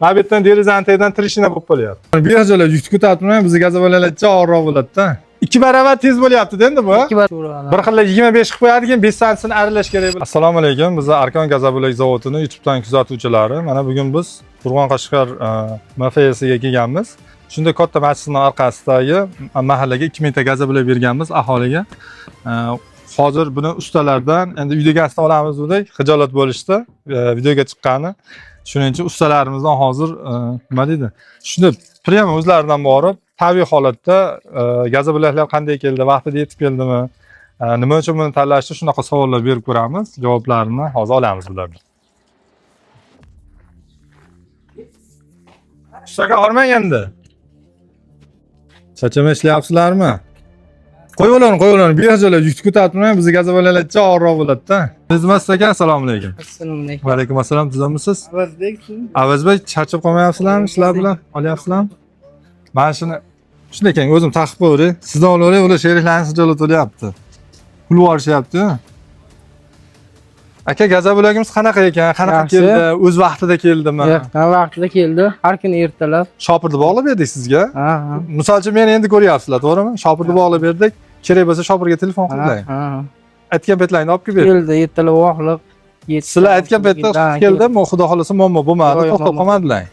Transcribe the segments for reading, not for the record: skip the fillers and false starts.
Mana bu yerdan derizani tagidan trishina bo'lib qolyapti. Bu yerda yuk ko'taribman, bizga gazobalalarcha og'irroq bo'ladi-da. 2 barobar tez bo'lyapti-da endi bu. 2 barobar. Bir xilla 25 qilib qo'yadigan 5 santisini aralash kerak bo'ladi. Assalomu alaykum. Biz Arkon Gazobolak zavodining YouTube'dan kuzatuvchilari. Mana bugun biz Qo'rg'on-Qashqar mafiyasiga kelganmiz. Shunda katta masjidning orqasidagi mahallaga 2000 ta gazobolak berganmiz aholiga. Hozir buni ustalardan endi uyda gazdan olamiz dedik, xijolat bo'lishdi, videoga chiqqani. Shuning uchun ustalarimizdan hozir nima deydi? Shunda prima o'zlaridan borib, tabiiy holatda gazobolaklar qanday keldi, vaqtida yetib keldimi, nima uchun buni tanlashdi, shunaqa savollar berib ko'ramiz. Javoblarini hozir olamiz bulardan. Ustaga hormang endi. Chachama ishlayapsizlarmi? Qo'yinglar. Bu yerda yuk ko'taribman, bizga gazobalalarcha og'irroq bo'ladi-da. Xizmat aka, assalomu alaykum. Assalomu alaykum. Va alaykum assalom, tuzamisiz? Avazbek. Avazbek, charchab qolmayapsizlarmi? Ishlar bilan olyapsizlarmi? Mana shunday ekan, o'zim taqib qo'yay. Sizdan olaveray, ular sheriklarni sijolat olyapti. Pul yuborishyapti. Aka, gazobolagimiz qanaqa ekan? Qanaqa keldi? O'z vaqtida keldimi? Yo'q, vaqtida keldi. Har kuni ertalab. Shopirni bog'lab berdik sizga. Ha. Misol uchun meni endi ko'ryapsizlar, to'g'rimi? Shopirni bog'lab berdik. Kerak bo'lsa shopirga telefon qiling. Ha. Aytgan paytlaringni olib kelib Keldi, ertalab vaqtliq. Sizlar aytgan paytda keldi, xudo xolasa muammo bo'lmadi, to'xtab qolmadilar.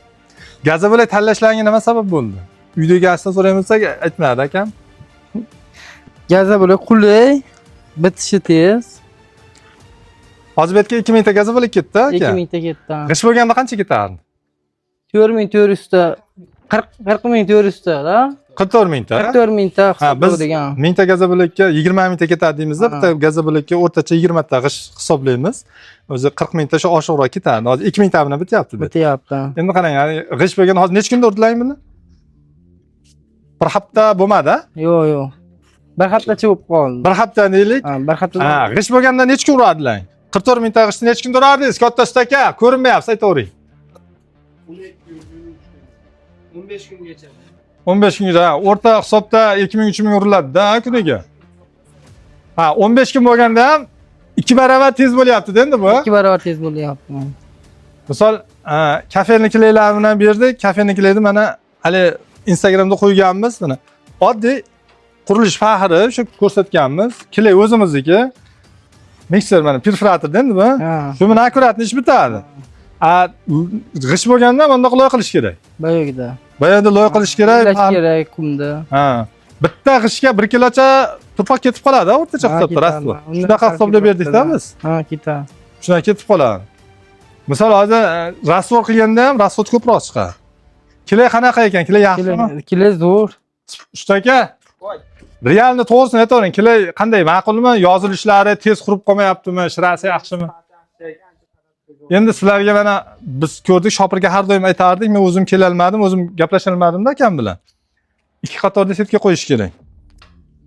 Gazobolak tanlashlariga nima sabab bo'ldi? Uyda egasini so'raymisak, aytmadi akam. Gazobolak qulay, bitishi tez. Hozir bu yerga 2000 ta gazobolak ketdi aka. 2000 ta ketdi. G'ish bo'lganda qancha ketardi? 4400 ta 40400 ta da. 44000 ta. 44000 ta biz degan. 1000 ta gazobolakka 20000 ta ketadi deymizda, bitta gazobolakka o'rtacha 20 ta g'ish hisoblaymiz. O'zi 40000 ta shu oshiqroq ketadi. Hozir 2000 ta bilan bityapti. Bityapti. Endi qarang, g'ish bo'lgan hozir necha kunda urdilaring buni? Bir hafta bo'lmadi? Yo'q. Bir haftacha bo'lib qoldi. Bir hafta deylik. Ha, bir hafta. Ha, g'ish bo'lganda necha kun uradilaring? 44000 ta g'ishni necha kunda urardingiz? Katta usta aka, ko'rinmayapsiz, aytavering. 15 kungacha. 15 kungacha, o'rta hisobda 2000-3000 uriladi-da kuniga. Ha, 15 kun bo'lganda ham 2 barobar tez bo'lyapti-da endi bu. 2 barobar tez bo'lyapti. Misol, kafeniklarni bilan berdik. Kafeniklarni mana hali Instagramda qo'yganmiz, mana. Oddiy qurilish faxri shu ko'rsatganmiz. Kley o'zimizniki. Mikser mana perforatorda endi bu. Shu bilan akkuratni ish bitadi. G'ish bo'lganda bunda loy qilish kerak. Bayonda loy qilish kerak. Kerak qumda. Ha. Bitta g'ishga 1 kilocha turpoq ketib qoladi, o'rtacha hisobda rostmi? Shunaqa hisoblab berdik-da biz. Ha, ketadi. Shunaqa ketib qoladi. Misol hozir rasvor qilganda ham rasvor ko'proq chiqadi. Kley qanaqa ekan? Kley yaxshimi? Kley zo'r. Usta aka, realni to'g'risini aytavering. Kley qanday, ma'qulmi? Yozilishlari tez qurib qolmayaptimi? Shirasi yaxshimi? Endi sizlarga mana biz ko'rdik, shopirga har doim aytardik, men o'zim kela olmadim, o'zim gaplasha olmadim-da akam bilan. 2 qatorda setka qo'yish kerak.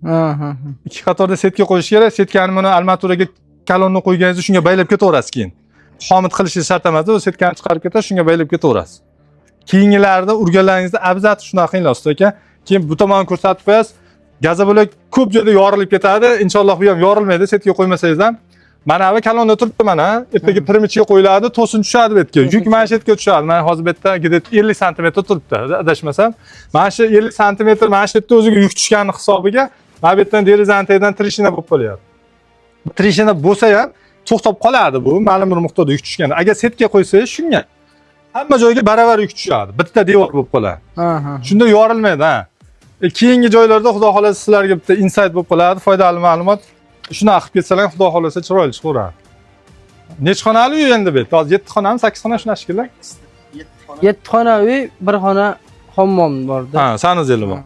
Ha. 2 qatorda setka qo'yish kerak. Setkani buni armaturaga kalonni qo'yganingiz shunga baylab ketaverasiz keyin. Xomit qilishingiz shart emas, o'z setkani chiqarib ketasiz, shunga baylab ketaverasiz. Keyingilarida urganlaringizda abzat shunaqa qilinglar usta aka. Keyin bu tomonni ko'rsatib qo'yasiz. Gazobolak ko'p joyda yorilib ketadi. Inshaalloh bu ham yorilmaydi, setka qo'ymasangiz ham. Mana bu kalonda turibdi mana. Ertaga pirimichga qo'yiladi, to'sin tushadi bu yerga. Yuk mana shu yerga tushadi. Mana hozir bu yerda gidet 50 sm turibdi, adashmasam. Mana shu 50 sm mana shu yerda o'ziga yuk tushgani hisobiga mana bu yerdan derizani tagidan trishina bo'lib qolyapti. Bu trishina bo'lsa ham to'xtab qoladi bu, ma'lum bir miqdorda yuk tushganda. Agar setka qo'ysangiz shunga hamma joyga barobar yuk tushadi. Bitta devor bo'lib qoladi. Shunda yorilmaydi, ha. Keyingi joylarda xudo xolasa sizlarga bitta insight bo'lib qoladi, foydali ma'lumot. Shuni qilib ketsalar, xudo xolasa chiroyli chiqaveradi. Necha xonali uy endi bu? Hozir 7 xonami, 8 xona shunaqa shekilli? 7 xona uy, 1 xona hammom borda. Ha, sanuzeli bor.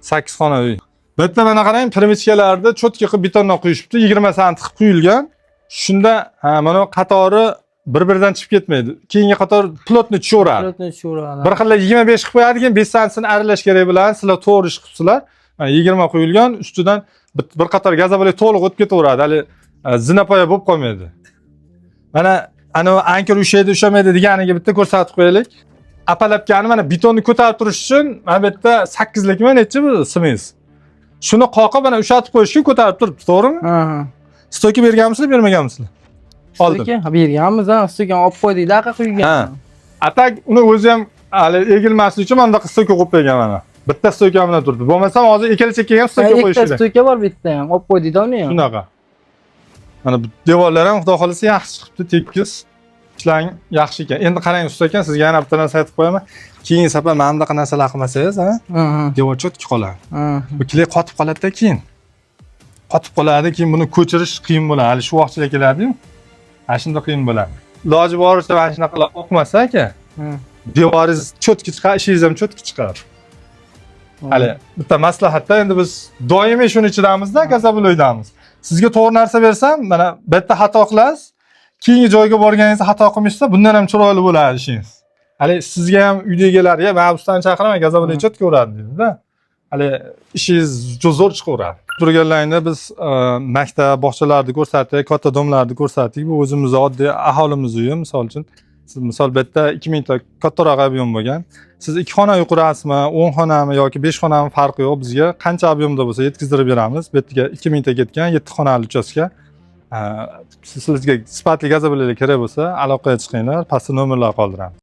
8 xona uy. Bu yerda mana qarang, pirimichkalarda cho'tka qilib betondan quyishibdi, 20 sm qilib quyilgan. Shunda mana qatori bir-biridan chiqib ketmaydi. Keyingi qator plotni tushaveradi. Bir xilla 25 qilib qo'yadigan 5 sm aralash kerak bilan sizlar to'g'ri ish qilibsizlar. 20 qo'yilgan, ustidan bir qator gazobolak to'liq o'tib ketaveradi. Hali zinapoya bo'lib qolmaydi. Mana ana ankir ushaydi, ushamaydi deganiga bitta ko'rsatib qo'yaylik. Apalabgani mana betonni ko'tarib turish uchun mana bu yerda 8 likmi necha bu simingiz? Shuni qoqib mana ushatib qo'yish uchun ko'tarib turibdi, to'g'rimi? Ha. Stoki berganmisizlar, bermaganmisizlar? Stoki berganmiz, stoki olib qo'ydik, daqiqa quygan. Atak uni o'zi ham hali egilmaslik uchun mana bunaqa stoyka qo'yib qo'ygan mana. Bitta stoyka bilan turibdi. Bo'lmasam hozir ikkala chekkaga ham stoyka qo'yish Ikkita kerak. stoyka bor bitta ham. Olib qo'ydingda uni ham. Shunaqa. Mana bu devorlar ham xudo xolasa yaxshi chiqibdi, tekis. Ishlang yaxshi ekan. Endi qarang usta ekan, sizga yana bitta narsa aytib qo'yaman. Keyingi safar mana bunaqa narsalar qilmasangiz, ha? Devor cho'tki qoladi. Bu kley qotib qoladi-da keyin. Qotib qoladi, keyin buni ko'chirish qiyin bo'ladi. Hali shu vaqtda keladi-yu. Ana shunda qiyin bo'ladi. Iloji boricha mana shunaqalar o'qmasa aka, devoringiz cho'tki chiqar, ishingiz ham cho'tki chiqar. Hali bitta maslahatda endi biz doimiy shuni ichidamizda, Gazabuloydamiz. Sizga to'g'ri narsa bersam, mana bitta xato qilasiz, keyingi joyga borganingizda xato qilmaysiz, bundan ham chiroyli bo'ladi ishingiz. Hali sizga ham uydagilar, "Ya, men ustani chaqiraman, Gazabuloy cho'tki uradi" dedi-da. Hali ishingiz zo'r chiqaveradi. Turganlaringda biz maktab, bog'chalarni ko'rsatdik, katta domlarni ko'rsatdik. Bu o'zimiz oddiy aholimiz uyi, misol uchun. Siz misol bu yerda 2000 ta kattaroq ob'yem bo'lgan. Siz 2 xona uy qurasizmi, 10 xonami yoki 5 xonami farqi yo'q. Bizga qancha ob'yemda bo'lsa yetkazdirib beramiz. Bu yerga 2000 ta ketgan 7 xonali uchastka. Sizga sifatli Gazabuloylar kerak bo'lsa, aloqaga chiqinglar, pastda nomerlar qoldiramiz.